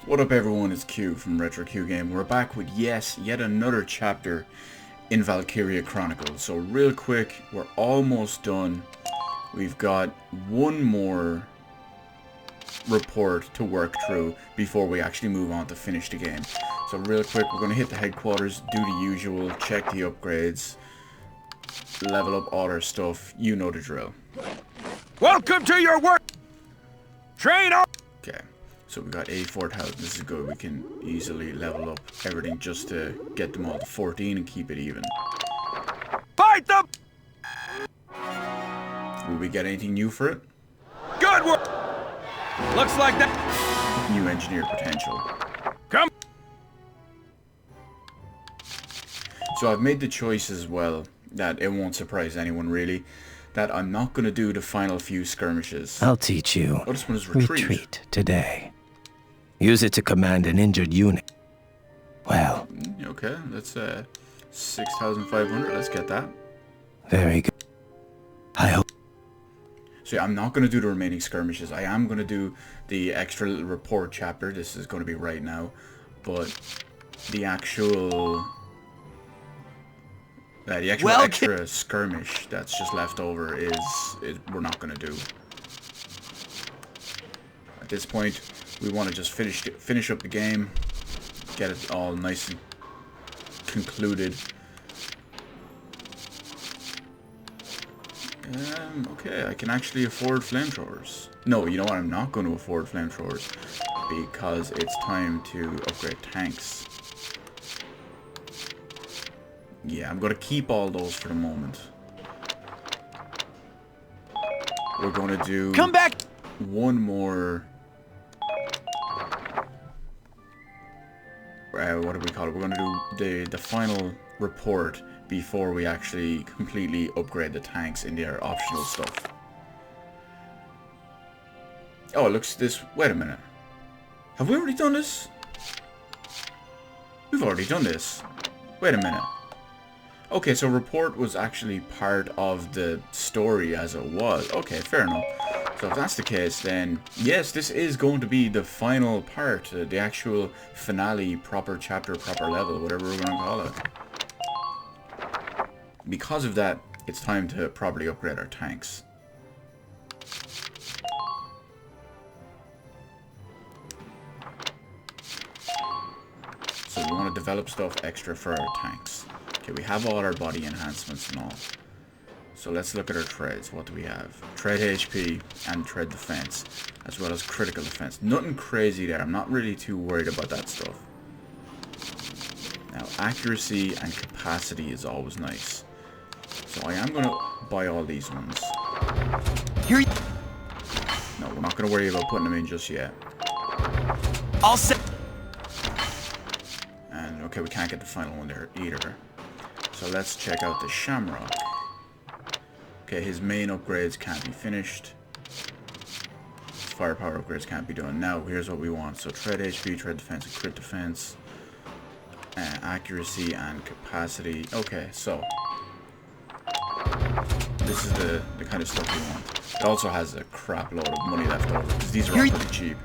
What up everyone, it's Q from Retro Q Game. We're back with yet another chapter in Valkyria Chronicles. So real quick, we're almost done. We've got one more report to work through before we actually move on to finish the game. So real quick, we're going to hit the headquarters, do the usual, check the upgrades, level up all our stuff, you know the drill. Welcome to your work! Train on! Okay. So we got 84,000, this is good, we can easily level up everything just to get them all to 14 and keep it even. Fight them! Will we get anything new for it? Good work! Looks like that... New engineer potential. Come! So I've made the choice as well, that it won't surprise anyone really, that I'm not going to do the final few skirmishes. I'll teach you. Oh, this one is retreat. Retreat today. Use it to command an injured unit. Well. Okay, that's 6,500. Let's get that. Very good. I hope. So yeah, I'm not going to do the remaining skirmishes. I am going to do the extra little report chapter. This is going to be right now. But the actual extra skirmish that's just left over is we're not going to do. At this point, we want to just finish up the game, get it all nice and concluded. Okay, I can actually afford flamethrowers. No, you know what? I'm not going to afford flamethrowers because it's time to upgrade tanks. Yeah, I'm going to keep all those for the moment. We're going to do... Come back! One more... what do we call it? We're going to do the final report before we actually completely upgrade the tanks in their optional stuff. Oh, it looks this... Wait a minute. Have we already done this? We've already done this. Wait a minute. Okay, so report was actually part of the story as it was. Okay, fair enough. So if that's the case, then yes, this is going to be the final part, the actual finale, proper chapter, proper level, whatever we're going to call it. Because of that, it's time to properly upgrade our tanks. So we want to develop stuff extra for our tanks. Okay, we have all our body enhancements and all. So let's look at our trades. What do we have? Trade HP and trade defense, as well as critical defense. Nothing crazy there. I'm not really too worried about that stuff. Now, accuracy and capacity is always nice. So I am going to buy all these ones. No, we're not going to worry about putting them in just yet. I'll set. And okay, we can't get the final one there either. So let's check out the Shamrock. Okay, his main upgrades can't be finished. His firepower upgrades can't be done. Now, here's what we want. So, trade HP, trade defense, and crit defense. Accuracy and capacity. Okay, so. This is the kind of stuff we want. It also has a crap load of money left over, because these are all pretty cheap.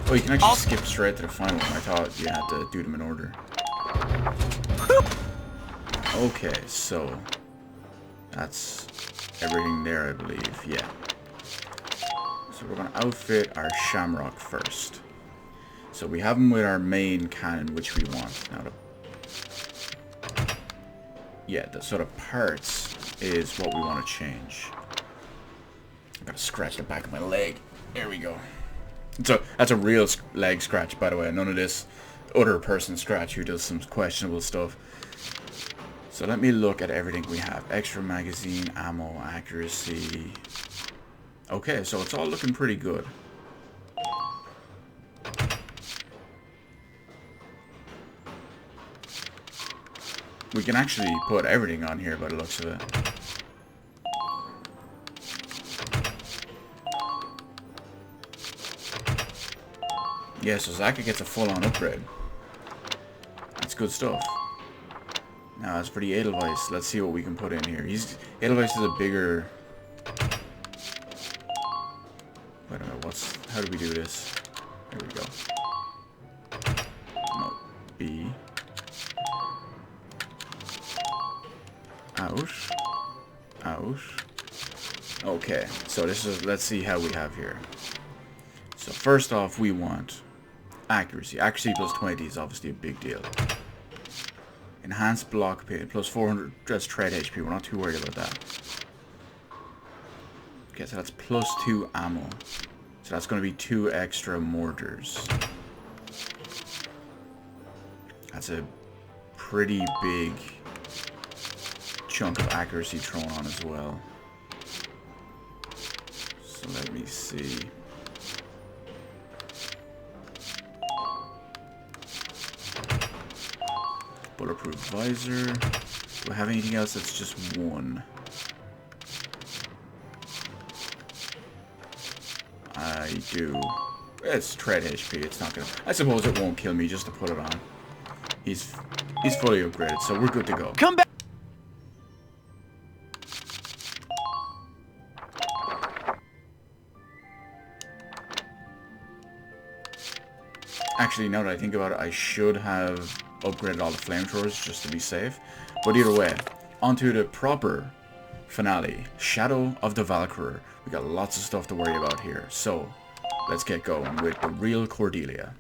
Oh, you can actually skip straight to the final one. I thought you had to do them in order. Okay, so that's everything there, I believe. Yeah. So we're going to outfit our Shamrock first. So we have him with our main cannon, which we want. Now, the sort of parts is what we want to change. I gotta scratch the back of my leg. There we go. So that's a real leg scratch, by the way. None of this other person scratch who does some questionable stuff. So let me look at everything we have. Extra magazine, ammo, accuracy. Okay, so it's all looking pretty good. We can actually put everything on here by the looks of it. Yeah, so Zaka gets a full-on upgrade. That's good stuff. Now, as for the Edelweiss, let's see what we can put in here. Edelweiss is a bigger Wait a minute, how do we do this? There we go. No, B. Out. Out. Okay, so let's see how we have here. So first off, we want accuracy. Accuracy plus 20 is obviously a big deal. Enhanced block pin, plus 400 just tread HP. We're not too worried about that. Okay, so that's plus 2 ammo. So that's going to be 2 extra mortars. That's a pretty big chunk of accuracy thrown on as well. So let me see. Bulletproof visor. Do I have anything else that's just 1? I do. It's tread HP. It's not gonna. I suppose it won't kill me just to put it on. He's fully upgraded, so we're good to go. Come back! Actually, now that I think about it, I should have upgraded all the flamethrowers just to be safe. But either way, onto the proper finale, Shadow of the Valkyrur. We got lots of stuff to worry about here, so let's get going with the real Cordelia.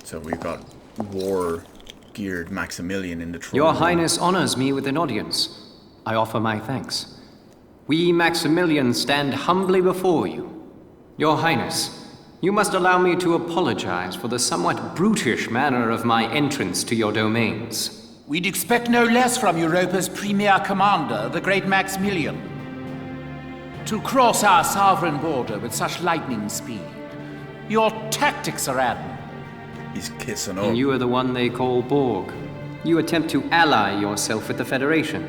So we've got war-geared Maximilian in the throne. Your Highness honors me with an audience. I offer my thanks. We Maximilians stand humbly before you. Your Highness, you must allow me to apologize for the somewhat brutish manner of my entrance to your domains. We'd expect no less from Europa's premier commander, the great Maximilian. To cross our sovereign border with such lightning speed. Your tactics are admirable. He's kissing up. And you are the one they call Borg. You attempt to ally yourself with the Federation.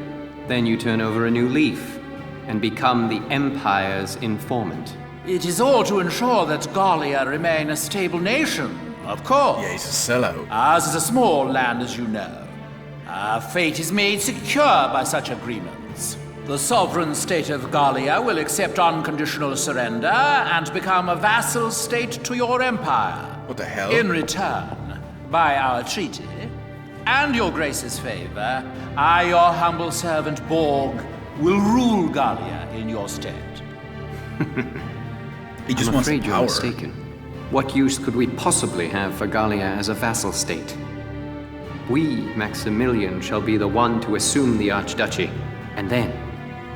Then you turn over a new leaf and become the Empire's informant. It is all to ensure that Gallia remain a stable nation, of course. Yeah, he's a sellout. Ours is a small land, as you know. Our fate is made secure by such agreements. The sovereign state of Gallia will accept unconditional surrender and become a vassal state to your empire. What the hell? In return, by our treaty and your grace's favor, I, your humble servant Borg, will rule Gallia in your stead. He just I'm wants afraid power. you're mistaken. What use could we possibly have for Gallia as a vassal state? We, Maximilian, shall be the one to assume the Archduchy, and then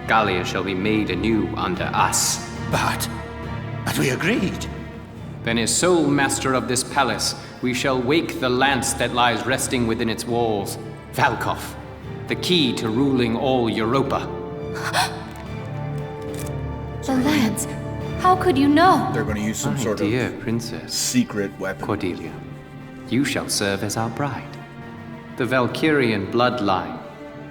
Gallia shall be made anew under us. But we agreed. Then as sole master of this palace, we shall wake the lance that lies resting within its walls, Valkov, the key to ruling all Europa. The lance. How could you know? They're going to use some My sort dear of princess, secret weapon. Cordelia, you shall serve as our bride. The Valkyrian bloodline,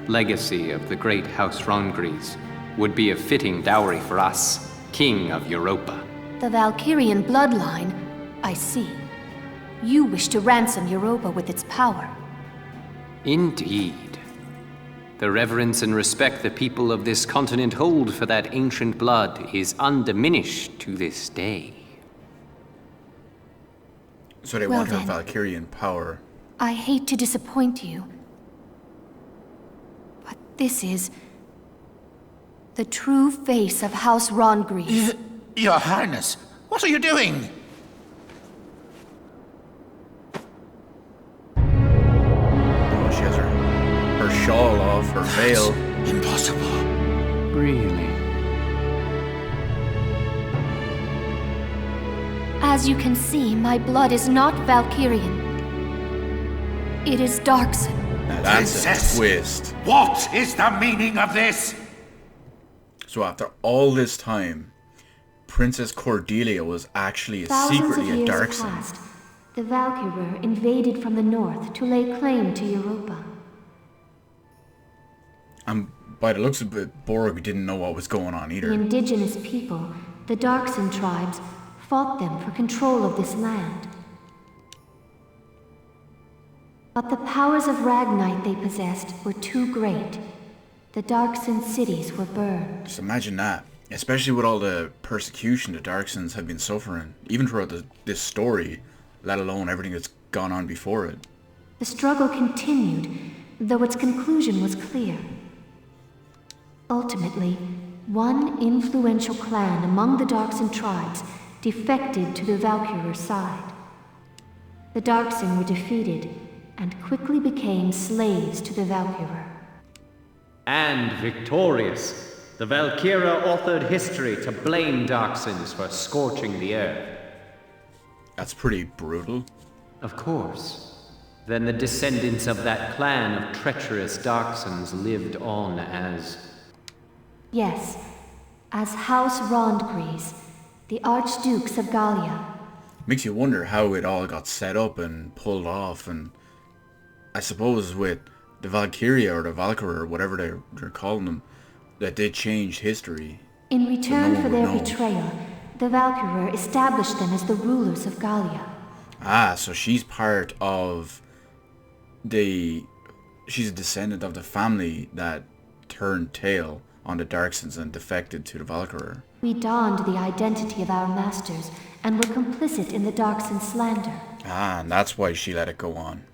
legacy of the great House Rongries, would be a fitting dowry for us, King of Europa. The Valkyrian bloodline? I see. You wish to ransom Europa with its power. Indeed. The reverence and respect the people of this continent hold for that ancient blood is undiminished to this day. So they Well want her then. Valkyrian power. I hate to disappoint you, but this is the true face of House Rongries. Your Highness, what are you doing? Oh, she has her shawl off, her veil. Impossible. Really? As you can see, my blood is not Valkyrian. It is Darkson. Now that's Princess. a twist. What is the meaning of this? So after all this time, Princess Cordelia was actually secretly a Darkson. The Valkyrur invaded from the north to lay claim to Europa. And by the looks of it, Borg didn't know what was going on The either. indigenous people, the Darkson tribes, fought them for control of this land. But the powers of Ragnite they possessed were too great. The Darkson cities were burned. Just imagine that. Especially with all the persecution the Darksons have been suffering, even throughout this story, let alone everything that's gone on before it. The struggle continued, though its conclusion was clear. Ultimately, one influential clan among the Darkson tribes defected to the Valkyrur side. The Darkson were defeated and quickly became slaves to the Valkyrur. And victorious, the Valkyria authored history to blame Darksons for scorching the earth. That's pretty brutal. Of course. Then the descendants of that clan of treacherous Darksons lived on as... Yes, as House Rondgries, the Archdukes of Gallia. Makes you wonder how it all got set up and pulled off, and I suppose with the Valkyria or the Valkyrur, or whatever they're calling them, that they changed history. In return no one for would their know. betrayal, the Valkyrur established them as the rulers of Gallia. Ah, so she's part of she's a descendant of the family that turned tail on the Darksons and defected to the Valkyrur. We donned the identity of our masters and were complicit in the Darkson slander. Ah, and that's why she let it go on.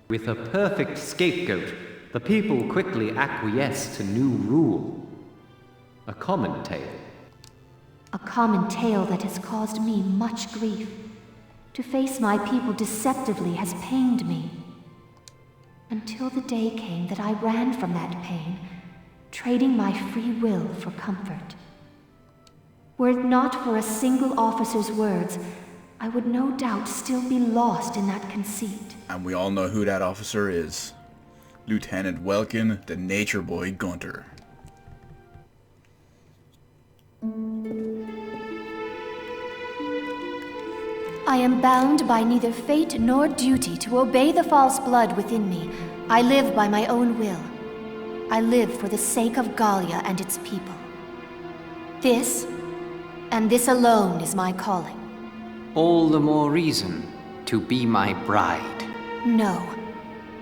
With a perfect scapegoat, the people quickly acquiesced to new rule. A common tale. A common tale that has caused me much grief. To face my people deceptively has pained me. Until the day came that I ran from that pain, trading my free will for comfort. Were it not for a single officer's words, I would no doubt still be lost in that conceit. And we all know who that officer is. Lieutenant Welkin, the Nature Boy Gunter. I am bound by neither fate nor duty to obey the false blood within me. I live by my own will. I live for the sake of Gallia and its people. This, and this alone, is my calling. All the more reason to be my bride. No.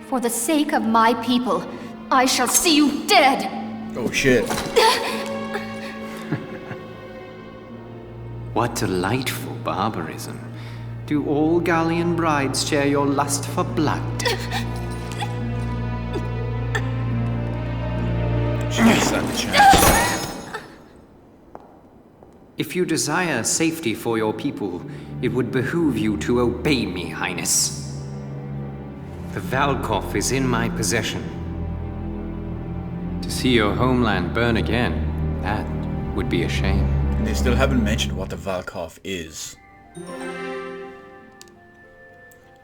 For the sake of my people, I shall see you dead! Oh shit. What delightful barbarism. Do all Gallian brides share your lust for blood? She didn't stand a chance. If you desire safety for your people, it would behoove you to obey me, Highness. The Valkov is in my possession. To see your homeland burn again, that would be a shame. And they still haven't mentioned what the Valkov is.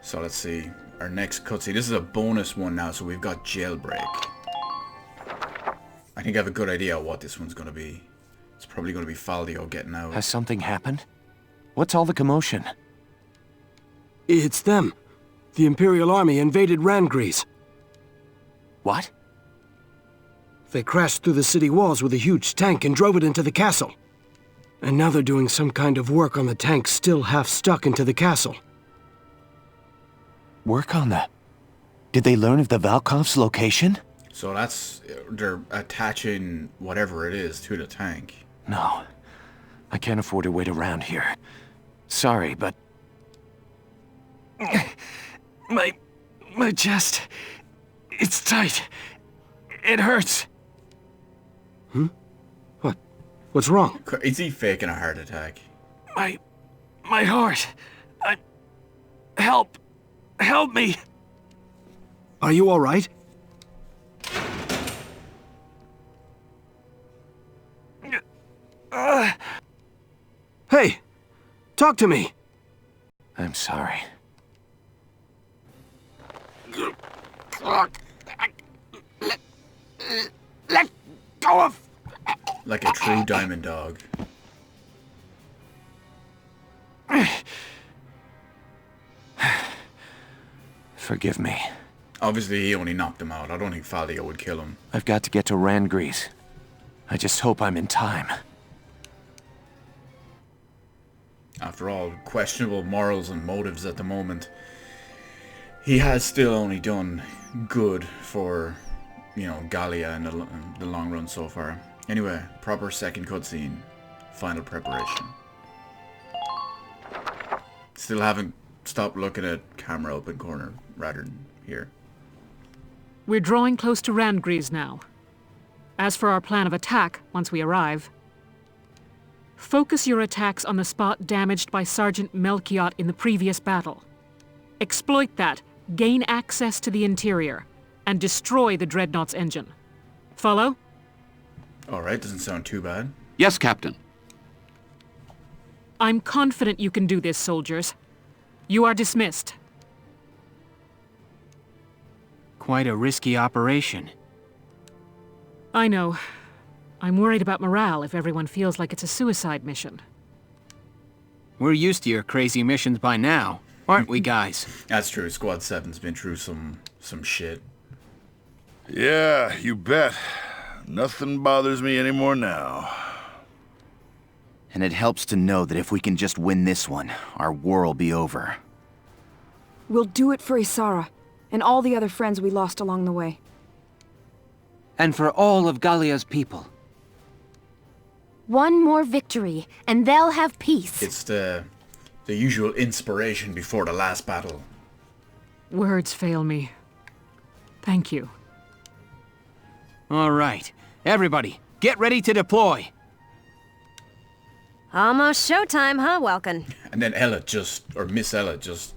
So let's see. Our next cutscene. This is a bonus one now, so we've got Jailbreak. I think I have a good idea what this one's going to be. It's probably going to be Faldio getting out. Has something happened? What's all the commotion? It's them. The Imperial Army invaded Randgries. What? They crashed through the city walls with a huge tank and drove it into the castle. And now they're doing some kind of work on the tank still half stuck into the castle. Work on that? Did they learn of the Valkov's location? So that's... they're attaching whatever it is to the tank. No. I can't afford to wait around here. Sorry, but... My chest... It's tight. It hurts. What's wrong? Is he faking a heart attack? My heart. Help! Help me! Are you all right? Hey! Talk to me! I'm sorry. Let go of... Like a true diamond dog. Forgive me. Obviously, he only knocked him out. I don't think Faldio would kill him. I've got to get to Randgries. I just hope I'm in time. After all, questionable morals and motives at the moment. he has still only done good for, you know, Gallia in the long run so far. Anyway, proper second cutscene. Final preparation. Still haven't stopped looking at camera open corner rather than here. We're drawing close to Randgries now. As for our plan of attack, once we arrive, focus your attacks on the spot damaged by Sergeant Melchiot in the previous battle. Exploit that, gain access to the interior, and destroy the Dreadnought's engine. Follow? Alright, doesn't sound too bad. Yes, Captain. I'm confident you can do this, soldiers. You are dismissed. Quite a risky operation. I know. I'm worried about morale if everyone feels like it's a suicide mission. We're used to your crazy missions by now, aren't we, guys? That's true. Squad 7's been through some shit. Yeah, you bet. Nothing bothers me anymore now. And it helps to know that if we can just win this one, our war will be over. We'll do it for Isara, and all the other friends we lost along the way. And for all of Gallia's people. One more victory, and they'll have peace. It's the usual inspiration before the last battle. Words fail me. Thank you. All right. Everybody, get ready to deploy. Almost showtime, huh, Welkin? And then Miss Ella just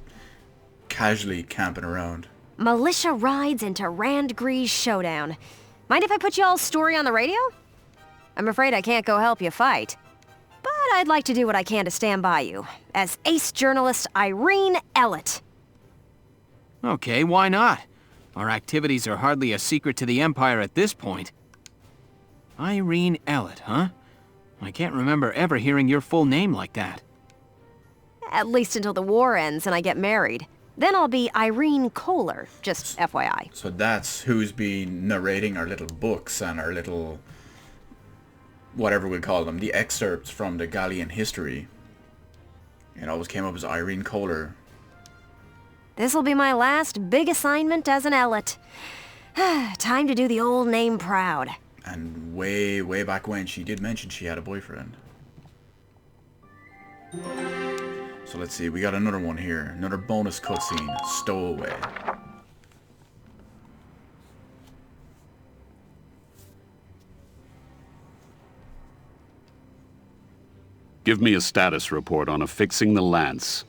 casually camping around. Militia rides into Randgries showdown. Mind if I put y'all's story on the radio? I'm afraid I can't go help you fight. But I'd like to do what I can to stand by you, as ace journalist Irene Ellett. Okay, why not? Our activities are hardly a secret to the Empire at this point. Irene Ellett, huh? I can't remember ever hearing your full name like that. At least until the war ends and I get married. Then I'll be Irene Kohler, just FYI. So that's who's been narrating our little books and our little, whatever we call them, the excerpts from the Gallian history. It always came up as Irene Kohler. This'll be my last big assignment as an Ellett. Time to do the old name proud. And way, way back when, she did mention she had a boyfriend. So let's see, we got another one here. Another bonus cutscene. Stowaway. Give me a status report on affixing the lance.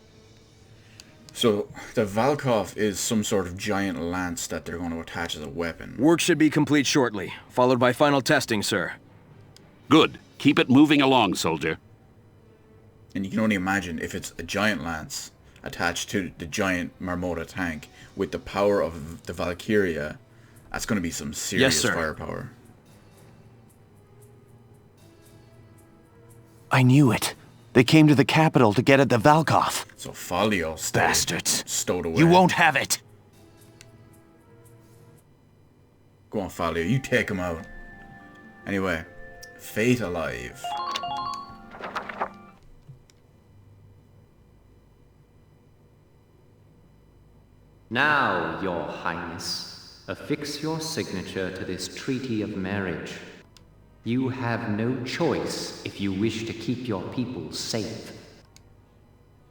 So, the Valkov is some sort of giant lance that they're going to attach as a weapon. Work should be complete shortly, followed by final testing, sir. Good. Keep it moving along, soldier. And you can only imagine if it's a giant lance attached to the giant Marmota tank with the power of the Valkyria, that's going to be some serious firepower. I knew it. They came to the capital to get at the Valkov. So Falio bastards. Stowed away. You won't have it. Go on, Falio. You take him out. Anyway, Fate alive. Now, your highness, affix your signature to this treaty of marriage. You have no choice if you wish to keep your people safe.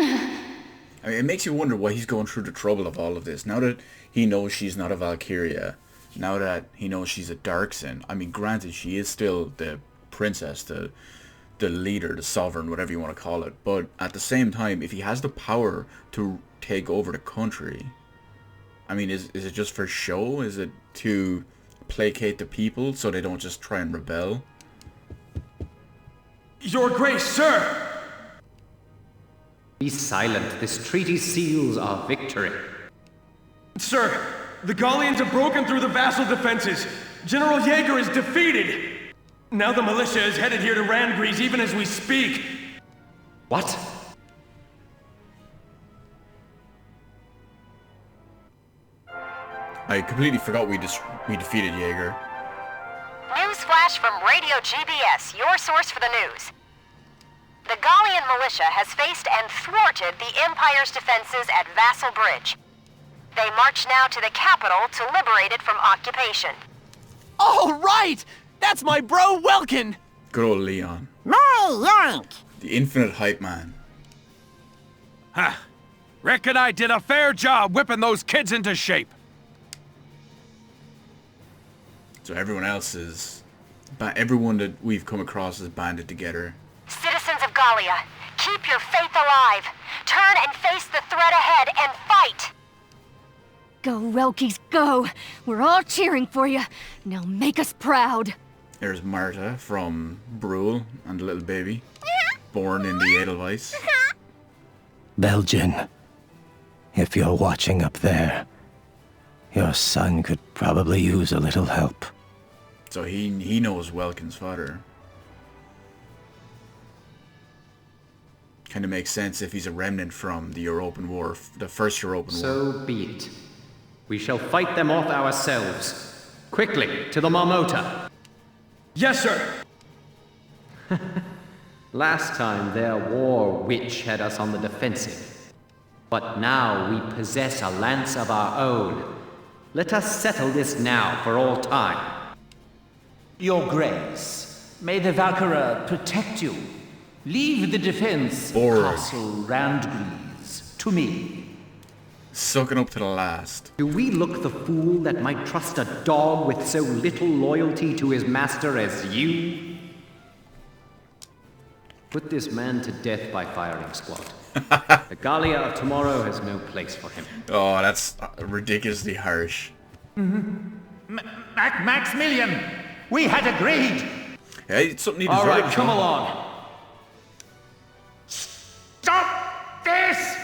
I mean, it makes you wonder why he's going through the trouble of all of this. Now that he knows she's not a Valkyria, now that he knows she's a Darkson. I mean, granted, she is still the princess, the leader, the sovereign, whatever you want to call it. But at the same time, if he has the power to take over the country, I mean, is it just for show? Is it to placate the people so they don't just try and rebel? Your Grace, sir! Be silent. This treaty seals our victory. Sir, the Gallians have broken through the vassal defenses. General Jaeger is defeated. Now the militia is headed here to Randgries even as we speak. What? I completely forgot we defeated Jaeger. News flash from Radio GBS, your source for the news. The Gallian militia has faced and thwarted the Empire's defenses at Vassal Bridge. They march now to the capital to liberate it from occupation. Oh, right! That's my bro, Welkin! Good old Leon. My yank! The infinite hype man. Ha! Reckon I did a fair job whipping those kids into shape. So everyone else is... everyone that we've come across is banded together. Citizens of Gallia, keep your faith alive. Turn and face the threat ahead and fight! Go, Welkies, go! We're all cheering for you. Now make us proud. There's Marta from Brule and the little baby. Born in the Edelweiss. Belgian, if you're watching up there, your son could probably use a little help. So he knows Welkin's father. Kind of makes sense if he's a remnant from the European War, the first European War. So be it. We shall fight them off ourselves. Quickly, to the Marmota. Yes, sir! Last time their war witch had us on the defensive. But now we possess a lance of our own. Let us settle this now for all time. Your Grace, may the Valkyra protect you. Leave the defense, Castle Randgrees, to me. Sucking up to the last. Do we look the fool that might trust a dog with so little loyalty to his master as you? Put this man to death by firing squad. The Gallia of tomorrow has no place for him. Oh, that's ridiculously harsh. Maximilian, we had agreed. Hey, it's something he deserved. All right, come along. Stop this!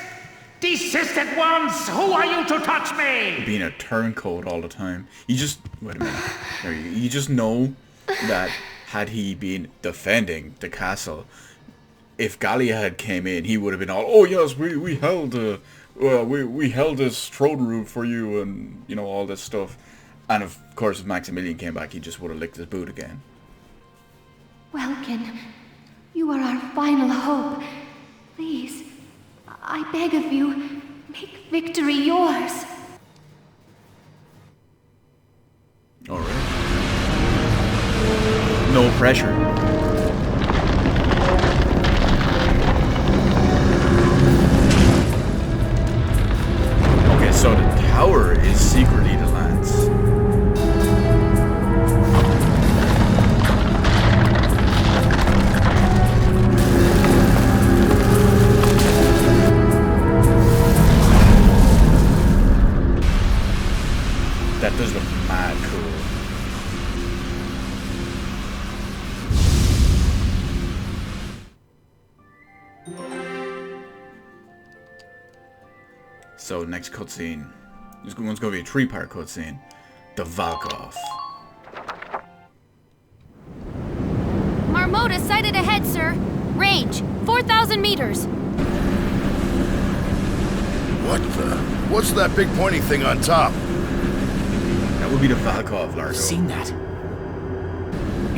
Desist at once! Who are you to touch me? Being a turncoat all the time. You just... Wait a minute. There you go. You just know that had he been defending the castle, if Gallia had came in, he would have been all, oh yes, we held we held this throne room for you, and you know, all this stuff. And of course, if Maximilian came back, he just would have licked his boot again. Welkin, you are our final hope. Please, I beg of you, make victory yours. Alright. No pressure. Okay, so the tower is secretly the lance. That does look mad cool. So next cutscene. This one's going to be a 3-part cutscene. The Valkov. Marmota sighted ahead, sir. Range, 4,000 meters. What's that big pointy thing on top? That would be the Valkov, Largo. Seen that?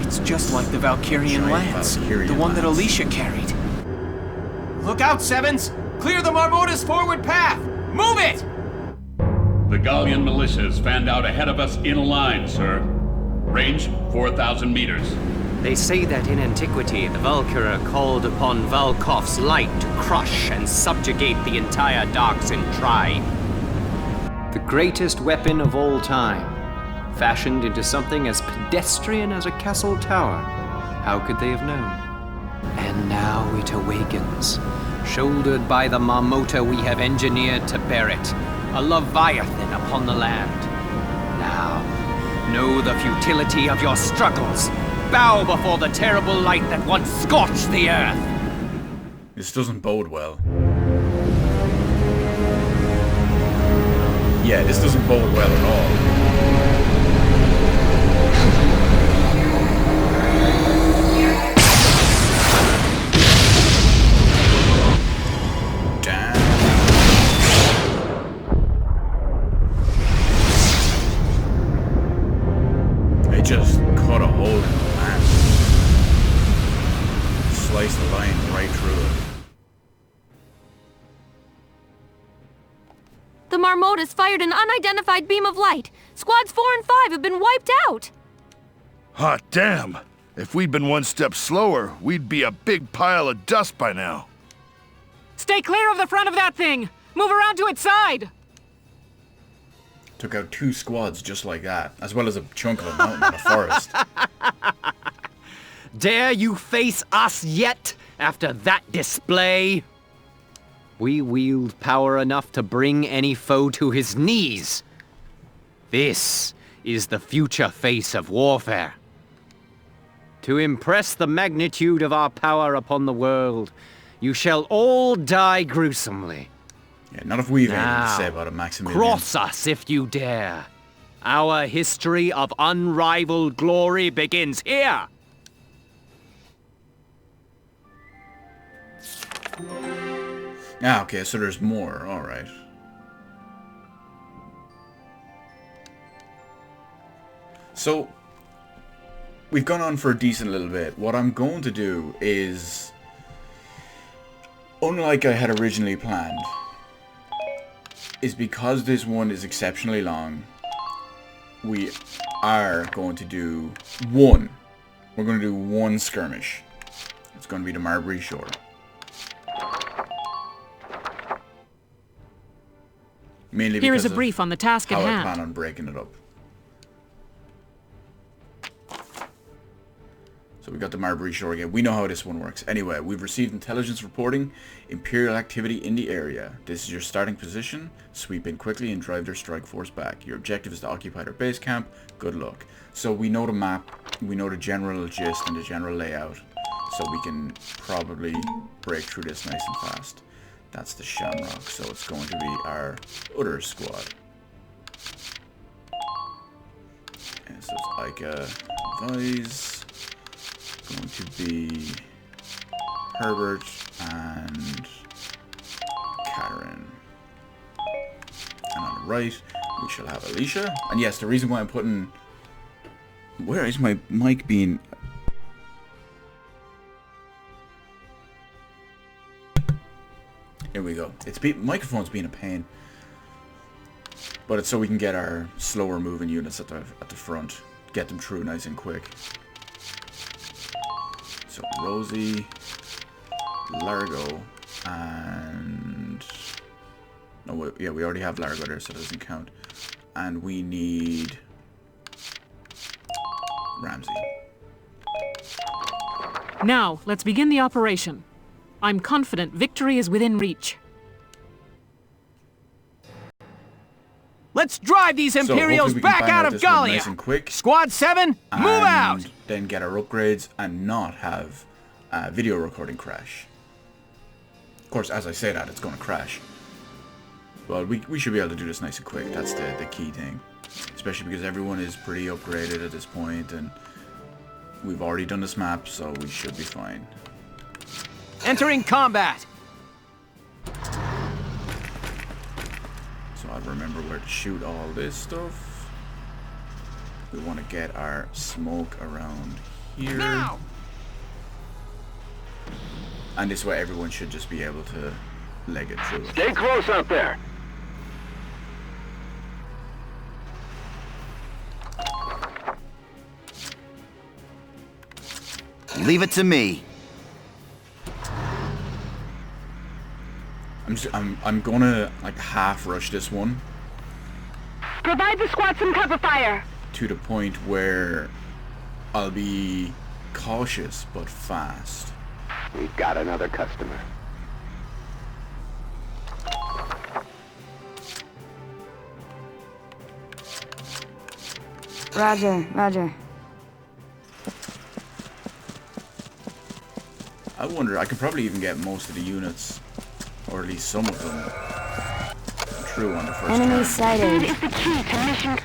It's just like the Valkyrian Giant lance. Valkyrian The one that lance. Alicia carried. Look out, Sevens! Clear the Marmota's forward path! Move it! The Gallian militia has fanned out ahead of us in a line, sir. Range 4,000 meters. They say that in antiquity, the Valkyra called upon Valkov's light to crush and subjugate the entire Darksin tribe. The greatest weapon of all time, fashioned into something as pedestrian as a castle tower. How could they have known? And now it awakens, shouldered by the Marmota we have engineered to bear it, a leviathan upon the land. Now, know the futility of your struggles. Bow before the terrible light that once scorched the earth. This doesn't bode well. Yeah, this doesn't bode well at all. Just cut a hole in the land. Slice the line right through it. The Armadas fired an unidentified beam of light. Squads 4 and 5 have been wiped out. Hot damn! If we'd been one step slower, we'd be a big pile of dust by now. Stay clear of the front of that thing! Move around to its side! Took out 2 squads just like that, as well as a chunk of a mountain and a forest. Dare you face us yet, after that display? We wield power enough to bring any foe to his knees. This is the future face of warfare. To impress the magnitude of our power upon the world, you shall all die gruesomely. Yeah, not if we've anything to say about it, Maximilian. Cross us if you dare. Our history of unrivaled glory begins here. Ah, okay, so there's more. Alright. So, we've gone on for a decent little bit. What I'm going to do is, unlike I had originally planned, is because this one is exceptionally long, we are going to do one. We're going to do one skirmish. It's going to be the Marbury Shore. Mainly Here is because a brief on the task at how I hand. plan on breaking it up. So we got the Marbury Shore again. We know how this one works. Anyway, we've received intelligence reporting Imperial activity in the area. This is your starting position. Sweep in quickly and drive their strike force back. Your objective is to occupy their base camp. Good luck. So we know the map, we know the general gist and the general layout. So we can probably break through this nice and fast. That's the Shamrock, so it's going to be our other squad. And so it's Ica Vise, going to be Herbert and Karen. And on the right, we shall have Alicia. And yes, the reason why I'm putting... Where is my mic being... Here we go. Microphone's being a pain, but it's so we can get our slower moving units at the front, get them through nice and quick. So Rosie, Largo, and yeah, we already have Largo there, so it doesn't count. And we need Ramsey. Now, let's begin the operation. I'm confident victory is within reach. Let's drive these Imperials back out of Gallia! Nice and quick. Squad 7, move out! Then get our upgrades and not have video recording crash. Of course, as I say that, it's going to crash. Well, we should be able to do this nice and quick. That's the key thing. Especially because everyone is pretty upgraded at this point, and we've already done this map, so we should be fine. Entering combat! So I'll remember where to shoot all this stuff. We want to get our smoke around here. Now! And this way everyone should just be able to leg it through. Stay close out there! Leave it to me. I'm gonna like half rush this one. Provide the squad some cover fire. To the point where I'll be cautious but fast. We've got another customer. Roger, roger. I wonder, I could probably even get most of the units, or at least some of them, true on the first Enemy turn. sighted. Speed is the key to mission.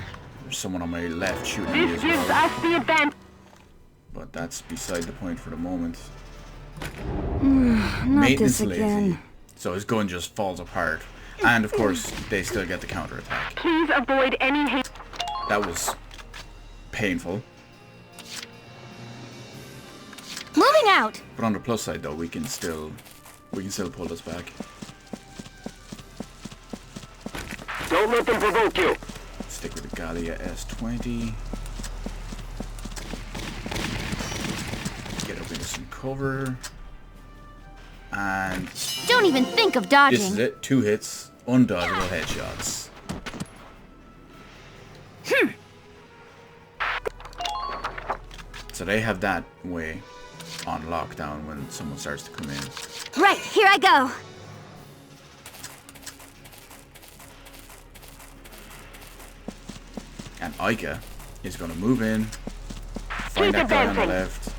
There's someone on my left shooting me This as gives well. us the advantage. But that's beside the point for the moment. Not Maintenance this again. lazy. So his gun just falls apart. And of course, they still get the counterattack. Please avoid any hate. That was painful. Moving out. But on the plus side though, we can still pull this back. Don't Don't let them provoke you. Stick with the Gallia S20. Get up into some cover. And Don't even think of dodging. this is it. 2 hits, undodgeable headshots. So they have that way on lockdown when someone starts to come in. Right, here I go. And Ica is going to move in, find that guy on the left,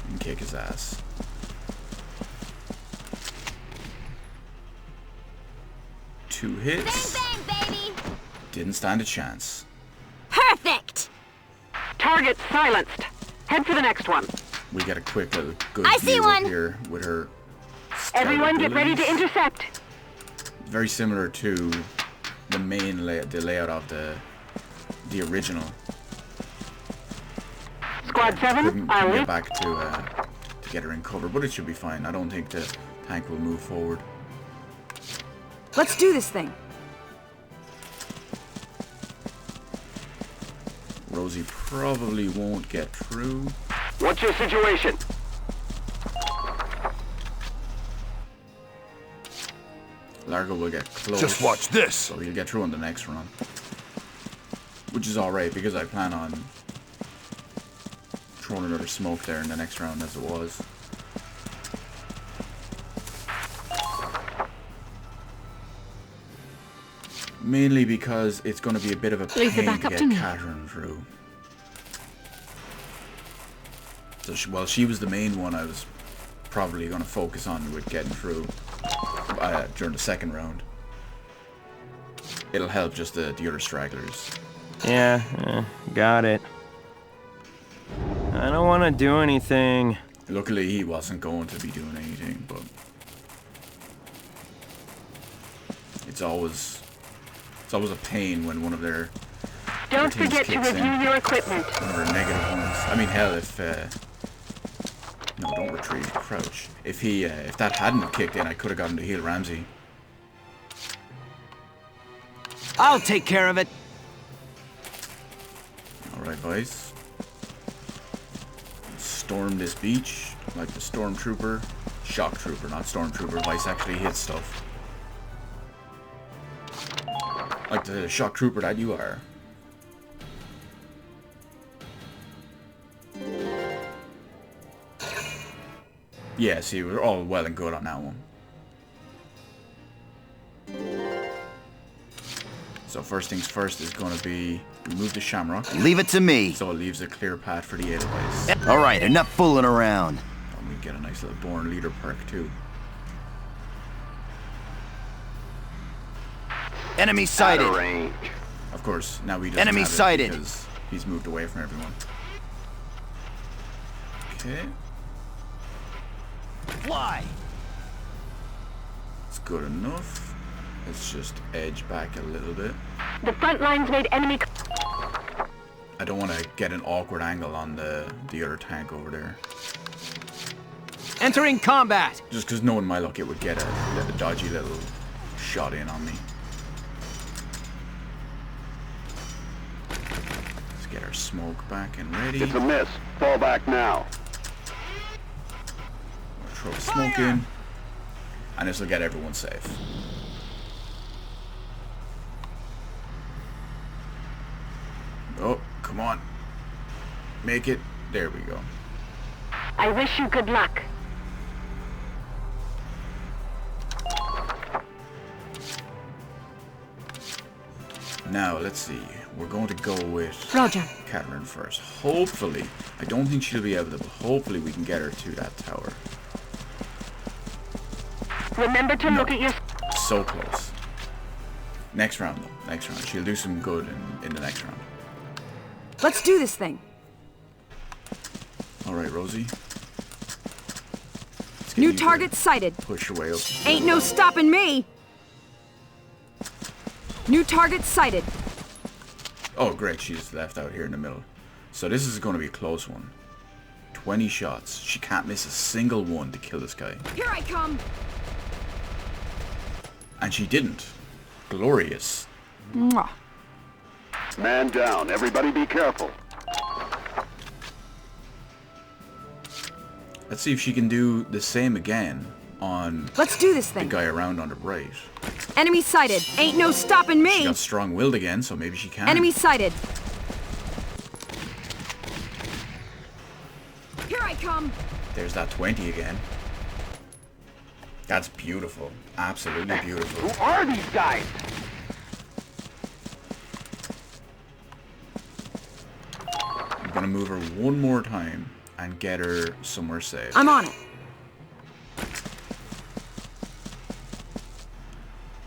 and kick his ass. Two hits. Bang, bang, baby. Didn't stand a chance. Perfect. Target silenced. Head for the next one. We get a quick little good I see view one. up here with her. Everyone get ready to abilities. intercept. Very similar to the main the layout of the original. Squad 7, Couldn't I'll get back to get her in cover, but it should be fine. I don't think the tank will move forward. Let's do this thing. Rosie probably won't get through. What's your situation? Largo will get close. Just watch this. So he'll get through on the next run. Which is alright, because I plan on throwing another smoke there in the next round as it was. Mainly because it's going to be a bit of a pain Leave the to backup get to me. Catherine through. So she was the main one I was probably going to focus on with getting through during the second round. It'll help just the other stragglers. Yeah, got it. I don't want to do anything. Luckily he wasn't going to be doing anything, but it's always a pain when one of their Don't teams forget to kicks review in. your equipment. One of our negative ones. I mean, hell, if no, don't retreat, crouch. If that hadn't have kicked in, I could have gotten to heal Ramsey. I'll take care of it. All right, boys. Storm this beach like the stormtrooper, shock trooper, not stormtrooper. Vice actually hits stuff. Like the shock trooper that you are. Yeah, see, we're all well and good on that one. So first things first is going to be remove the shamrock. Leave it to me. So it leaves a clear path for the Edelweiss. All right, enough fooling around. And we get a nice little Born Leader perk too. Enemy sighted. Out of range. Of course, now he doesn't Enemy have it sighted. because he's moved away from everyone. Okay. Fly. It's good enough. Let's just edge back a little bit. The front lines made enemy. I don't want to get an awkward angle on the other tank over there. Entering combat. Just because knowing my luck, it would get a dodgy little shot in on me. Let's get our smoke back and ready. It's a miss. Fall back now. Throw smoke in, and this will get everyone safe. Oh, come on. Make it. There we go. I wish you good luck. Now, let's see. We're going to go with Roger. Catherine first. Hopefully, I don't think she'll be able to, but hopefully we can get her to that tower. Remember to look at your... So close. Next round, though. Next round. She'll do some good in the next round. Let's do this thing. All right, Rosie. New target sighted. Push your way up. Ain't no stopping me. New target sighted. Oh, great. She's left out here in the middle. So this is going to be a close one. 20 shots. She can't miss a single one to kill this guy. Here I come. And she didn't. Glorious. Mwah. Man down. Everybody be careful. Let's see if she can do the same again on Let's do this the thing. guy around on the right. Enemy sighted. Ain't no stopping She me. got strong-willed again, so maybe she can. Enemy sighted. Here I come. There's that 20 again. That's beautiful. Absolutely beautiful. Who are these guys? I'm gonna move her one more time and get her somewhere safe. I'm on it.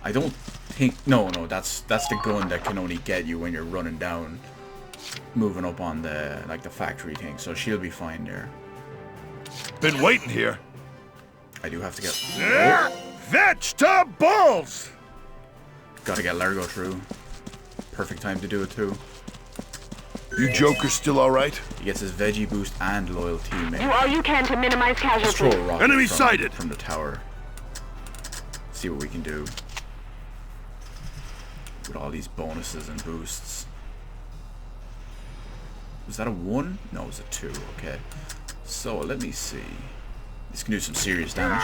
I don't think... No, that's the gun that can only get you when you're running down, moving up on the, like, the factory thing, so she'll be fine there. Been waiting here. I do have to get... Vegetables! Gotta get Largo through. Perfect time to do it too. You jokers still alright? He gets his veggie boost and loyal teammate. Do all you can to minimize Let's throw a casualties. rocket Enemy from, sighted! from the tower. See what we can do with all these bonuses and boosts. Was that a 1? No, it was a 2. Okay. So, let me see. This can do some serious damage.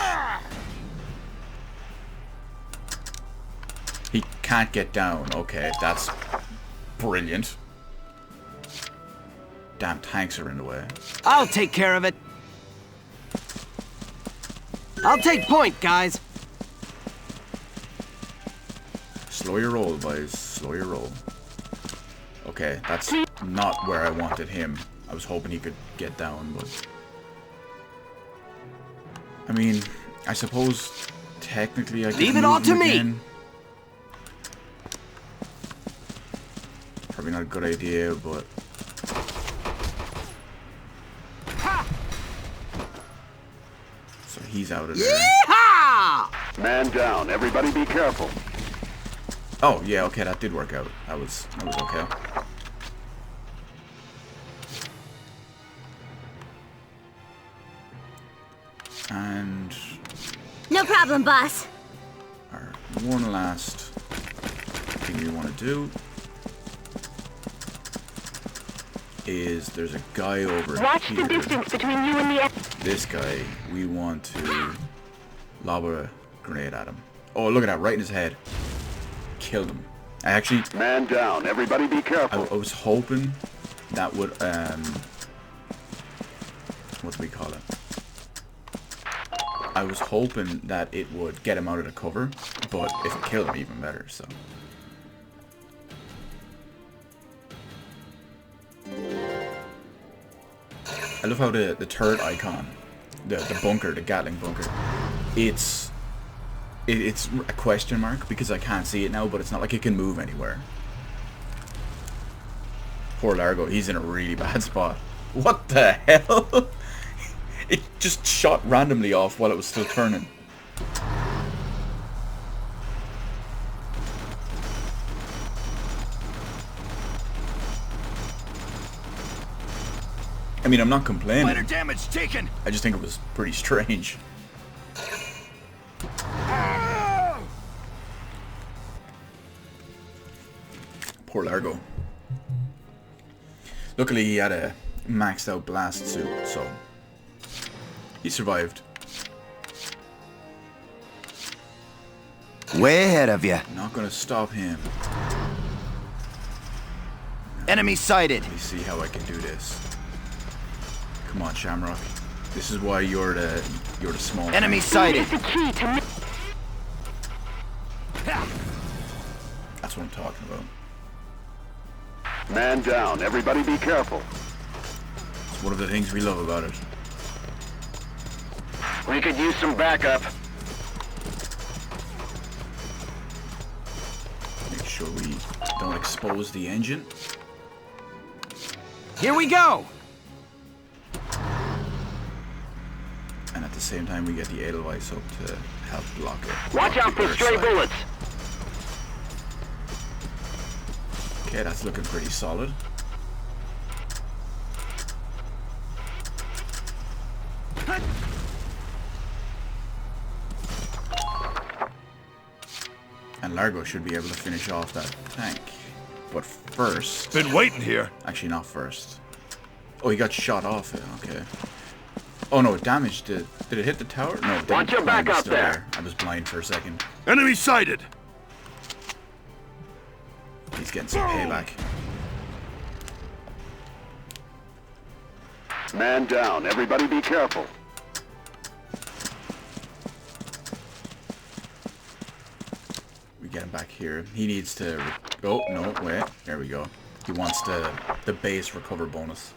He can't get down. Okay, that's brilliant. Damn tanks are in the way. I'll take care of it. I'll take point, guys. Slow your roll, boys. Slow your roll. Okay, that's not where I wanted him. I was hoping he could get down, but... I mean, I suppose technically I could leave it all to me. Again. Probably not a good idea, but... So he's out of there. Yeehaw! Man down. Everybody be careful. Oh, yeah, okay, that did work out. That was okay. And... No problem, boss. our one last thing we want to do is there's a guy over Watch here. the distance between you and the... This guy, we want to lob a grenade at him. Oh, look at that, right in his head. Killed him. I actually... Man down. Everybody be careful. I was hoping that would, what do we call it? I was hoping that it would get him out of the cover, but if it killed him, even better, so... I love how the turret icon, the bunker, the Gatling bunker, it's a question mark because I can't see it now, but it's not like it can move anywhere. Poor Largo, he's in a really bad spot. What the hell? It just shot randomly off while it was still turning. I mean, I'm not complaining. Minor damage taken. I just think it was pretty strange. Poor Largo. Luckily, he had a maxed out blast suit, so he survived. Way ahead of you. Not gonna stop him. Enemy sighted. Let me see how I can do this. Come on, Shamrock. This is why you're the small. Enemy sighted. That's what I'm talking about. Man down. Everybody be careful. It's one of the things we love about it. We could use some backup. Make sure we don't expose the engine. Here we go. And at the same time, we get the Edelweiss up to help block it. Watch out for stray bullets. Okay, that's looking pretty solid. And Largo should be able to finish off that tank. But first... Been waiting here. Actually, not first. Oh, he got shot off it. Okay. Oh no, it damaged it. Did it hit the tower? No, it didn't. Watch your back Mine was out still there. I was blind for a second. Enemy sighted. He's getting some payback. Man down. Everybody be careful. We get him back here. He needs to... Oh, no, wait. There we go. He wants the base recover bonus.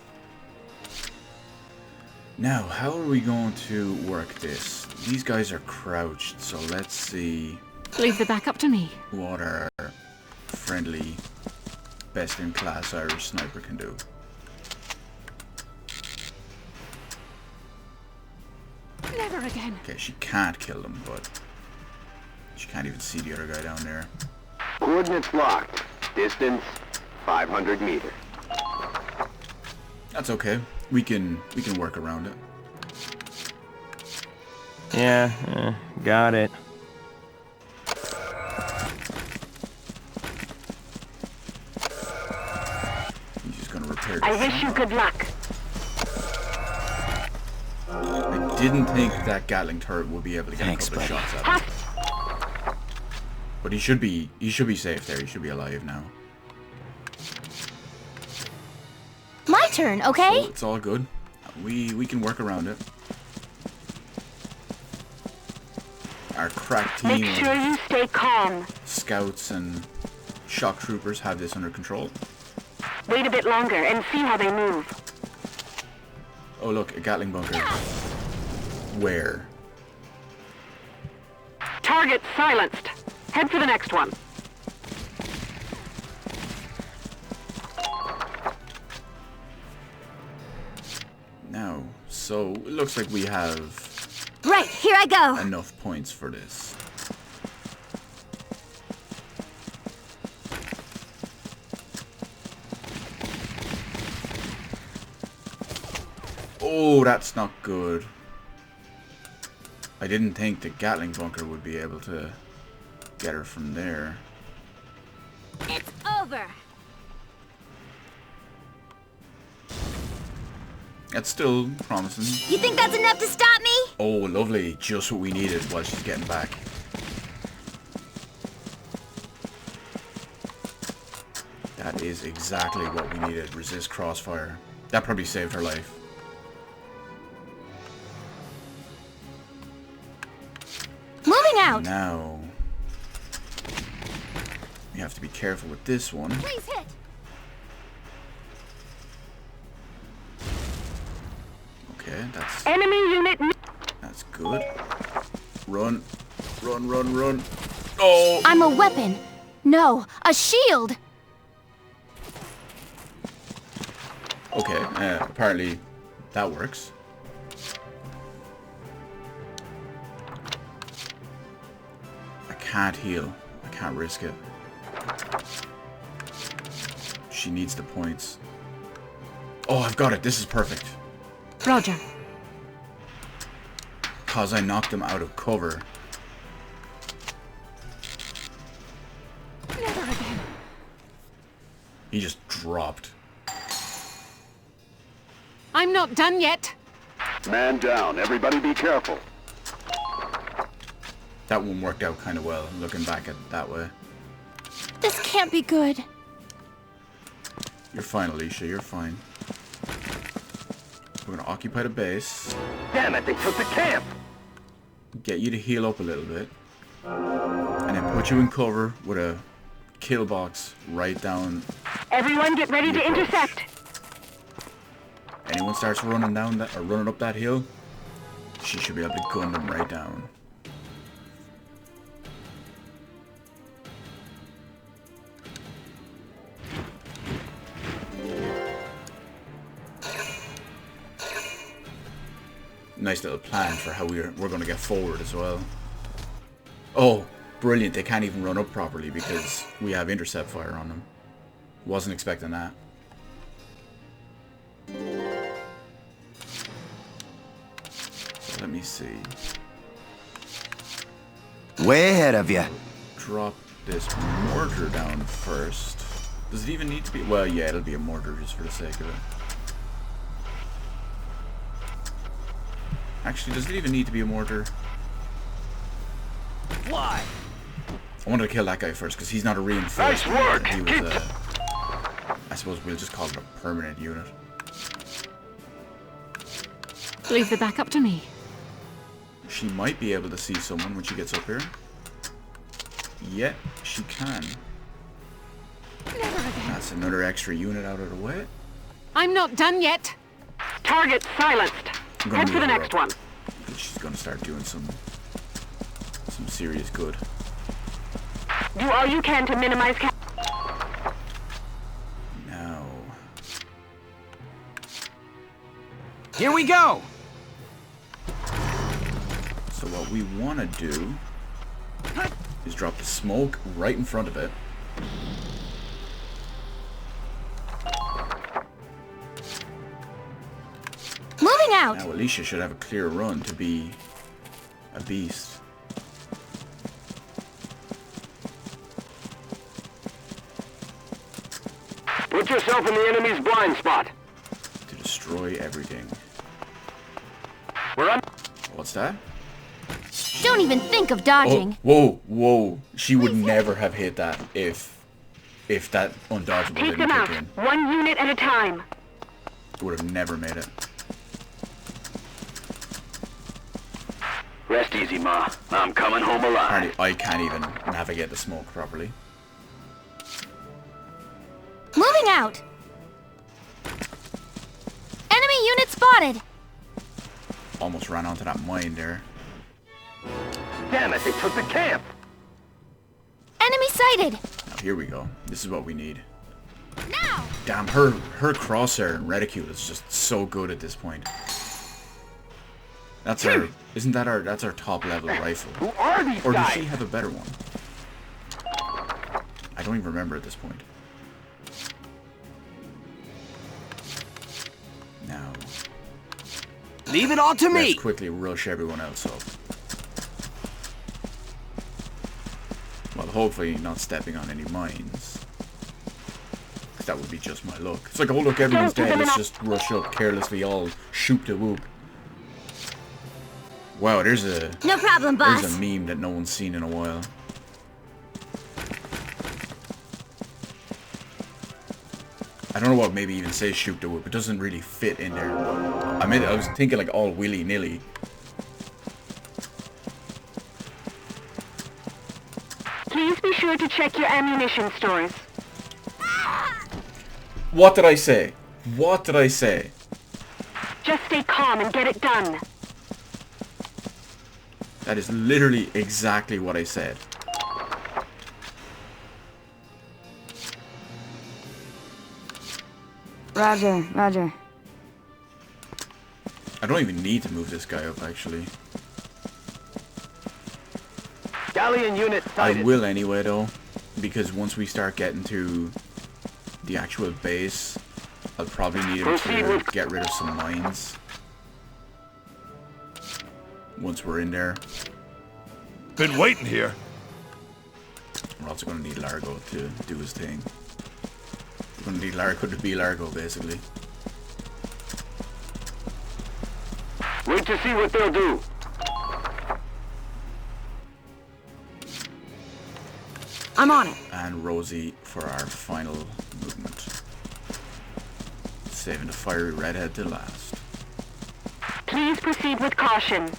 Now, how are we going to work this? These guys are crouched, so let's see Leave the back up to me. what our friendly, best-in-class Irish sniper can do. Never again. Okay, she can't kill them, but she can't even see the other guy down there. Coordinates locked. Distance 500 meters. That's okay. We can work around it. Yeah, got it. He's just gonna repair the I wish you good luck. I didn't think that Gatling turret would be able to get a couple of shots at him. But he should be safe there. He should be alive now. My turn, okay? So it's all good. We can work around it. Our crack team Make sure you stay calm. scouts and shock troopers have this under control. Wait a bit longer and see how they move. Oh look, a Gatling bunker. Where? Target silenced. Head for the next one. Now, so it looks like we have Right, here I go. enough points for this. Oh, that's not good. I didn't think the Gatling bunker would be able to get her from there. It's over. That's still promising. You think that's enough to stop me? Oh, lovely. Just what we needed while she's getting back. That is exactly what we needed. Resist crossfire. That probably saved her life. Moving out. Now, we have to be careful with this one. Please hit. Okay, that's Enemy unit. that's good. Run, run, run, run. Oh! I'm a weapon. No, a shield. Okay, apparently that works. I can't heal. I can't risk it. She needs the points. Oh, I've got it. This is perfect. Roger. Cause I knocked him out of cover. Never again. He just dropped. I'm not done yet. Man down. Everybody be careful. That one worked out kind of well, looking back at it that way. This can't be good. You're fine, Alicia. You're fine. We're gonna occupy the base. Damn it, they took the camp! Get you to heal up a little bit. And then put you in cover with a kill box right down. Everyone get ready to the approach. intercept. Anyone starts running down that or running up that hill, she should be able to gun them right down. Nice little plan for how we're going to get forward as well. Oh, brilliant. They can't even run up properly because we have intercept fire on them. Wasn't expecting that. So let me see. Way ahead of you. Drop this mortar down first. Does it even need to be? Well, yeah, it'll be a mortar just for the sake of it. Actually, does it even need to be a mortar? Why? I wanted to kill that guy first because he's not a reinforced. Nice work. He was I suppose we'll just call it a permanent unit. Leave the back up to me. She might be able to see someone when she gets up here. Yeah, she can. That's another extra unit out of the way. I'm not done yet. Target silenced. Head for the next one. She's gonna start doing some serious good. Do all you can to minimize Now. Here we go! So what we want to do is drop the smoke right in front of it. Moving out! Now Alicia should have a clear run to be a beast. Put yourself in the enemy's blind spot. To destroy everything. We're on. What's that? Don't even think of dodging. Oh, whoa. She would never have hit that if that undodgeable Take didn't them out. kick in. One unit at a time. Would have never made it. Rest easy, Ma. I'm coming home alive. Apparently I can't even navigate the smoke properly. Moving out! Enemy unit spotted! Almost ran onto that mine there. Damn it, they took the camp. Enemy sighted! Now here we go. This is what we need. Now! Damn, her crosshair and reticule is just so good at this point. That's our that's our top level rifle. Who are these Or does guys? she have a better one? I don't even remember at this point. Now leave it all to me. Let's quickly rush everyone else up. Well, hopefully not stepping on any mines. Because that would be just my luck. It's like, oh look, everyone's dead. Let's just rush up carelessly, all shoot the whoop. Wow, there's a no problem, boss. There's a meme that no one's seen in a while. I don't know what maybe even says shoot the whoop. It doesn't really fit in there. I was thinking like all willy-nilly. Please be sure to check your ammunition stores. What did I say? What did I say? Just stay calm and get it done. That is literally exactly what I said. Roger, roger. I don't even need to move this guy up, actually. Galleon unit sighted. I will anyway, though, because once we start getting to the actual base, I'll probably need him to get rid of some mines. Once we're in there. Been waiting here. We're also going to need Largo to do his thing. We're going to need Largo to be Largo, basically. Wait to see what they'll do. I'm on it. And Rosie for our final movement. Saving the fiery redhead to last. Please proceed with caution.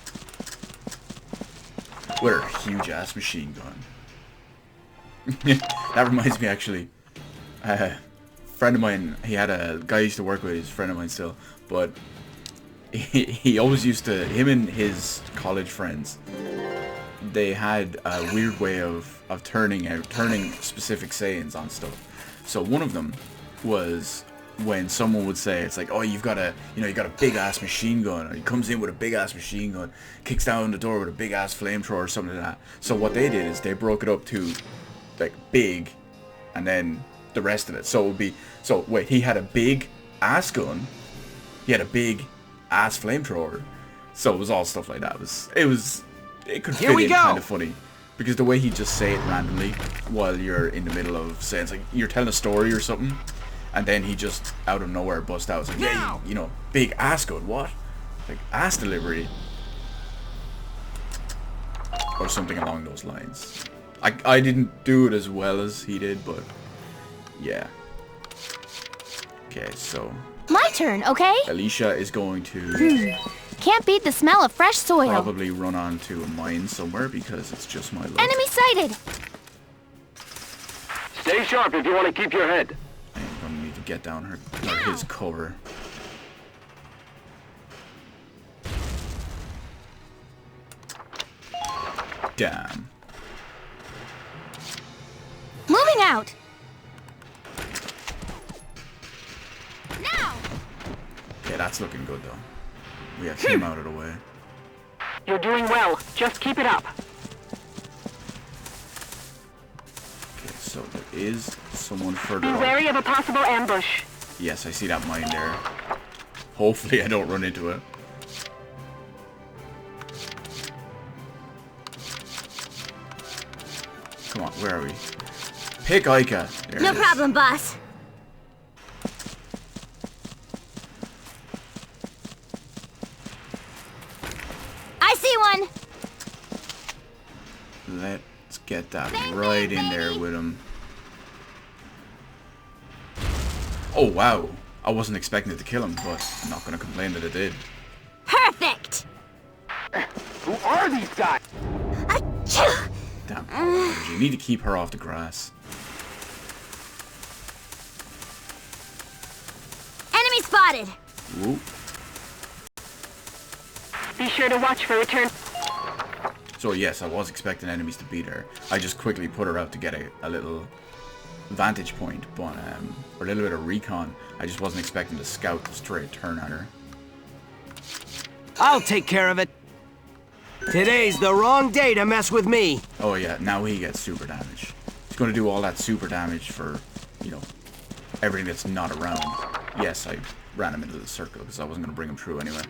What a huge ass machine gun. That reminds me, actually. A friend of mine, he had a guy I used to work with, he's a friend of mine still, but he always used to, him and his college friends, they had a weird way of turning specific sayings on stuff. So one of them was when someone would say, it's like, oh, you got a big ass machine gun, or he comes in with a big ass machine gun, kicks down the door with a big ass flamethrower or something like that. So what they did is they broke it up to like big and then the rest of it. So it would be, so wait, he had a big ass gun, he had a big ass flamethrower. So it was all stuff like that. It could fit in kind of funny. Because the way he just say it randomly while you're in the middle of saying, it's like you're telling a story or something, and then he just out of nowhere busts out. It's like, yeah, you know, big ass good, what? Like ass delivery. Or something along those lines. I didn't do it as well as he did, but yeah. Okay, so My turn, okay? Alicia is going to Can't beat the smell of fresh soil. probably run onto a mine somewhere because it's just my luck. Enemy sighted! Stay sharp if you want to keep your head. I'm gonna need to get down her or his cover. Damn. Moving out! Now! Okay, that's looking good though. We have him out of the way. You're doing well. Just keep it up. Okay, so there is someone further Be up. wary of a possible ambush. Yes, I see that mine there. Hopefully I don't run into it. Come on, where are we? Pick Ica. There No it is. problem, boss. I see one! Let's get that right in there with him. Oh wow. I wasn't expecting it to kill him, but I'm not gonna complain that it did. Perfect! Who are these guys? Damn, you need to keep her off the grass. Enemy spotted! Whoop. Be sure to watch for return. So yes, I was expecting enemies to be there. I just quickly put her out to get a little vantage point, but or a little bit of recon. I just wasn't expecting to scout the straight turn at her. I'll take care of it. Today's the wrong day to mess with me. Oh yeah, now he gets super damage. He's going to do all that super damage for, you know, everything that's not around. Yes, I ran him into the circle because I wasn't going to bring him through anyway.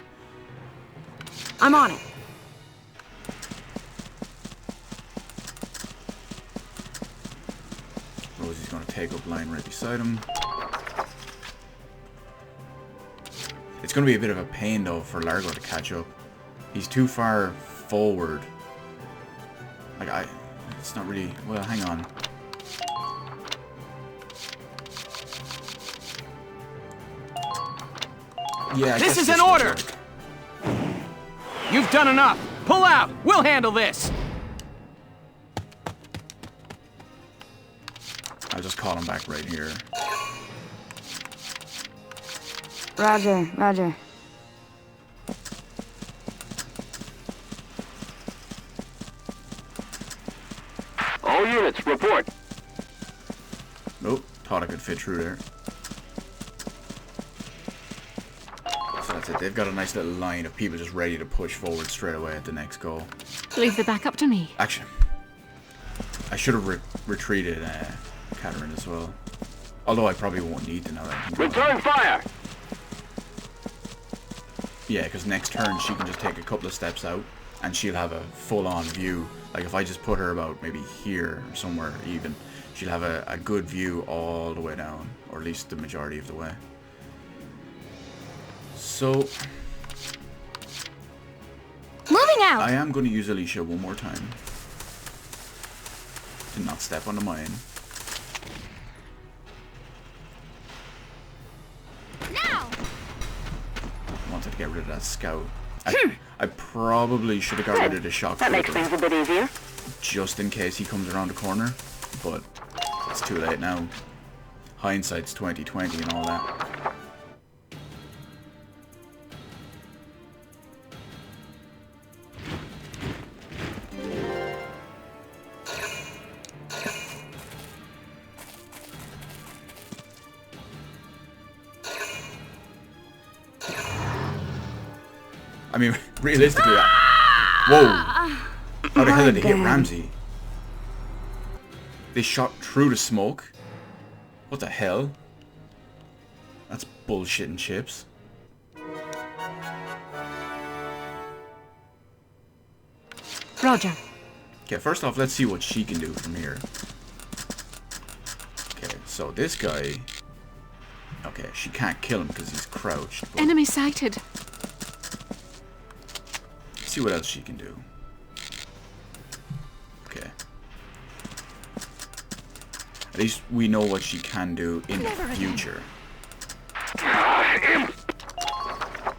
I'm on it. Rosie's going to take up line right beside him. It's going to be a bit of a pain though for Largo to catch up. He's too far forward. Like it's not really, well, hang on. Yeah, This is an order! You've done enough! Pull out! We'll handle this! I'll just call him back right here. Roger, roger. All units, report. Nope, thought I could fit through there. So that's it. They've got a nice little line of people just ready to push forward straight away at the next goal. Leave the back up to me. Actually, I should have retreated Catherine as well. Although I probably won't need to now that I think about it. Return fire! Yeah, because next turn she can just take a couple of steps out and she'll have a full-on view. Like if I just put her about maybe here or somewhere even, she'll have a good view all the way down, or at least the majority of the way. So Moving out! I am going to use Alicia one more time. Did not step on the mine. Now! Wanted to get rid of that scout. I probably should have got rid of the shock That makes trooper, things a bit easier. just in case he comes around the corner, but it's too late now. Hindsight's 20/20 and all that. I mean, realistically, whoa! How the hell did they hit Ramsey? They shot through the smoke? What the hell? That's bullshit and chips. Roger. Okay, first off, let's see what she can do from here. Okay, so this guy... Okay, she can't kill him because he's crouched. Enemy sighted. Let's see what else she can do. Okay. At least we know what she can do in the future.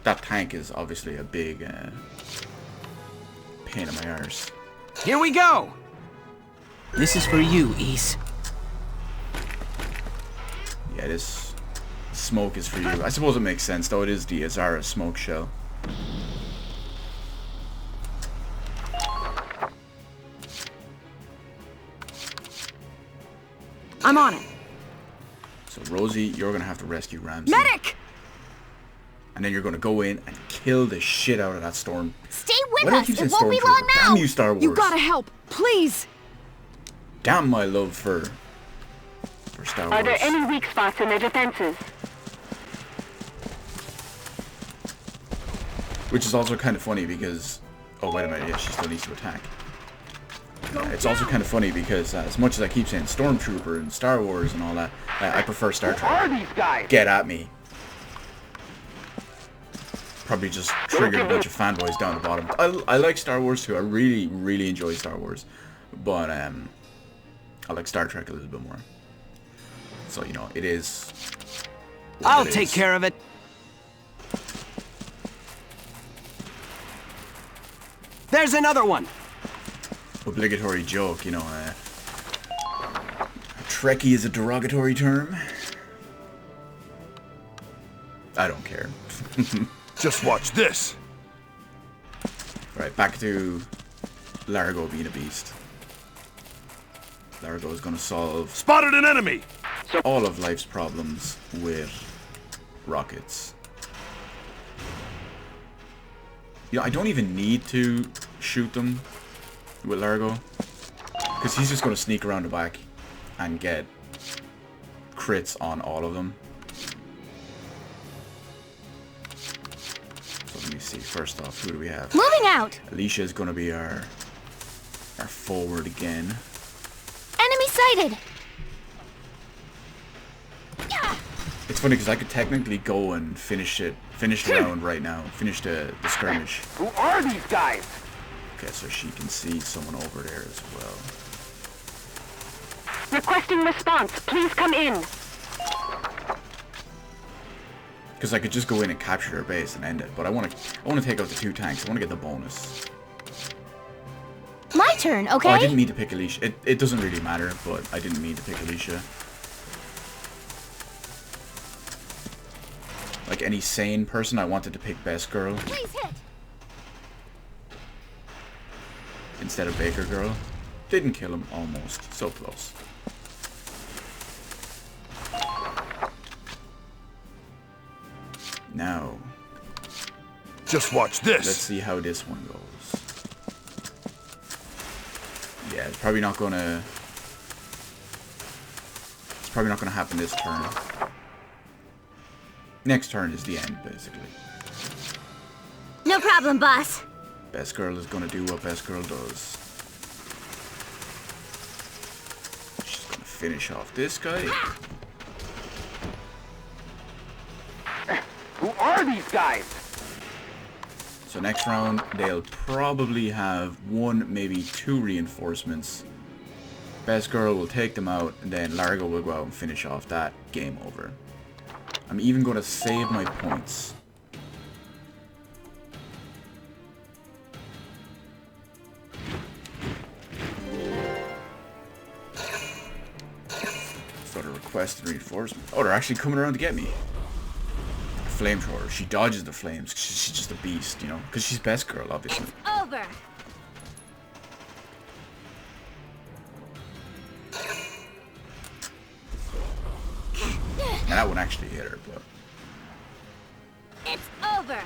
That tank is obviously a big pain in my arse. Here we go! This is for you, Ys. Yeah, this smoke is for you. I suppose it makes sense, though. It is the Azara smoke shell. I'm on it. So, Rosie, you're gonna have to rescue Ramsey. Medic! And then you're gonna go in and kill the shit out of that storm. Stay with Why do I us. keep It saying won't be Stormtrooper? long now. Damn you, Star Wars. You gotta help, please. Damn my love for Star Wars. Are there any weak spots in their defenses? Which is also kind of funny because... Oh, wait a minute. Yeah, she still needs to attack. It's also kind of funny because as much as I keep saying Stormtrooper and Star Wars and all that, I prefer Star Trek. Who are these guys? Get at me. Probably just triggered a bunch of fanboys down the bottom. I like Star Wars too. I really, really enjoy Star Wars. But I like Star Trek a little bit more. So, you know, it is... I'll take care of it. There's another one. Obligatory joke, you know. Trekkie is a derogatory term. I don't care. Just watch this. Right, back to Largo being a beast. Largo is going to solve... Spotted an enemy! All of life's problems with rockets. You know, I don't even need to shoot them with Largo, because he's just going to sneak around the back and get crits on all of them. So let me see, first off, who do we have? Moving out! Alicia is going to be our forward again. Enemy sighted! It's funny because I could technically go and finish the round right now. Finish the skirmish. Who are these guys? Okay, so she can see someone over there as well. Requesting response. Please come in. Because I could just go in and capture their base and end it, but I want to take out the 2 tanks. I want to get the bonus. My turn, okay? Oh, I didn't mean to pick Alicia. It doesn't really matter, but I didn't mean to pick Alicia. Like any sane person, I wanted to pick Best Girl. Please hit. Instead of Baker Girl. Didn't kill him, almost. So close. Now. Just watch this. Let's see how this one goes. Yeah, it's probably not gonna happen this turn. Next turn is the end, basically. No problem, boss. Best Girl is gonna do what Best Girl does. She's gonna finish off this guy. Who are these guys? So next round, they'll probably have 1, maybe 2 reinforcements. Best Girl will take them out, and then Largo will go out and finish off that. Game over. I'm even going to save my points. So the requested reinforcement. Oh, they're actually coming around to get me. Flamethrower. She dodges the flames. She's just a beast, you know? Because she's Best Girl, obviously. It's over. And that one actually hit her, but... It's over.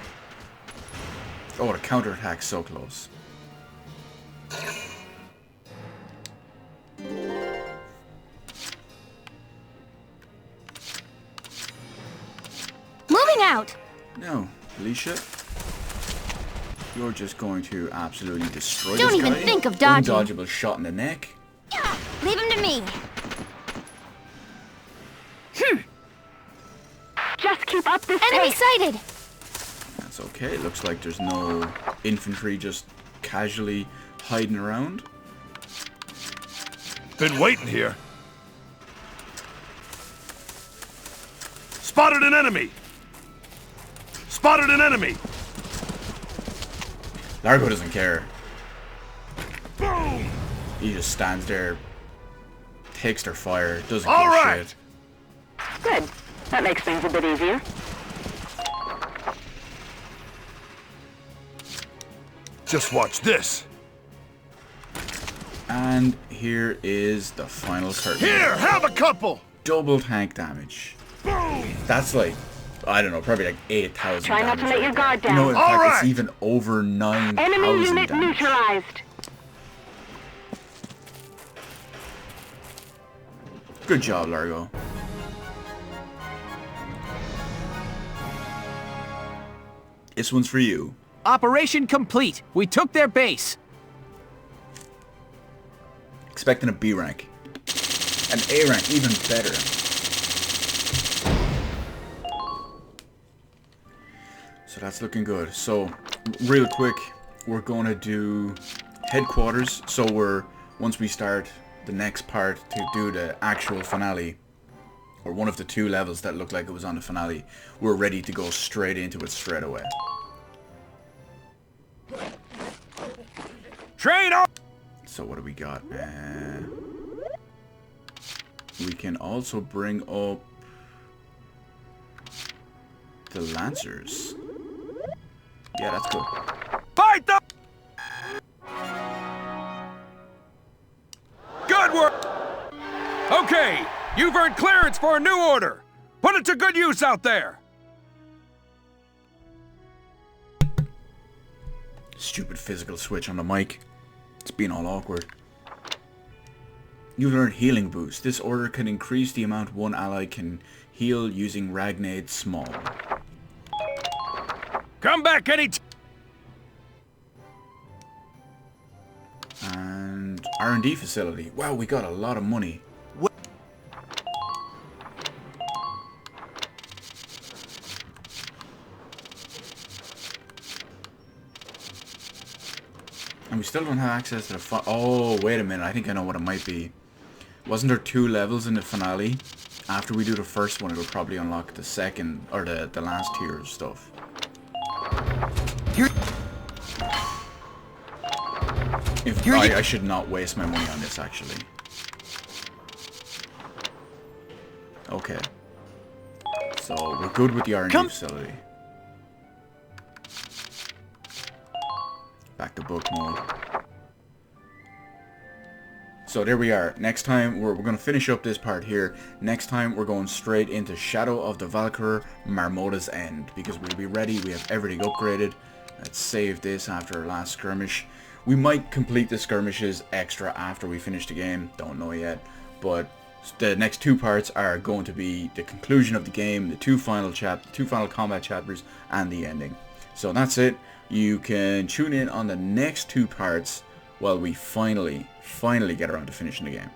Oh, the counterattack's so close. Moving out. No, Alicia. You're just going to absolutely destroy Don't this guy. even think of dodging. Undodgeable shot in the neck. Leave him to me. Just keep up this Enemy pace. sighted. That's okay. Looks like there's no infantry just casually hiding around. Been waiting here. Spotted an enemy! Spotted an enemy! Largo doesn't care. Boom! He just stands there, takes their fire, doesn't All give a right. shit. Good. That makes things a bit easier. Just watch this. And here is the final curtain. Here, have a couple! Double tank damage. Boom! That's like, I don't know, probably like 8,000 Try not to let your guard down. No, in All fact, right. it's even over 9,000 Enemy unit damage. neutralized. Good job, Largo. This one's for you. Operation complete. We took their base. Expecting a B rank. An A rank, even better. So that's looking good. So, real quick, we're going to do headquarters. So once we start the next part to do the actual finale, or one of the 2 levels that looked like it was on the finale, we're ready to go straight into it straight away. Train on! So what do we got? We can also bring up the Lancers. Yeah, that's good. Fight them! Good work! Okay, you've earned clearance for a new order. Put it to good use out there. Stupid physical switch on the mic. It's been all awkward. You learned Healing Boost. This order can increase the amount one ally can heal using Ragnade Small. Come back any And R&D facility. Wow, we got a lot of money. And we still don't have access to the oh, wait a minute. I think I know what it might be. Wasn't there 2 levels in the finale? After we do the first one, it'll probably unlock the second, or the last tier of stuff. I should not waste my money on this, actually. Okay. So, we're good with the R&D facility. Back to book mode. So there we are. Next time, we're going to finish up this part here. Next time, we're going straight into Shadow of the Valkyr, Marmota's End. Because we'll be ready. We have everything upgraded. Let's save this after our last skirmish. We might complete the skirmishes extra after we finish the game. Don't know yet. But the next 2 parts are going to be the conclusion of the game, the 2 final combat chapters, and the ending. So that's it. You can tune in on the next 2 parts while we finally get around to finishing the game.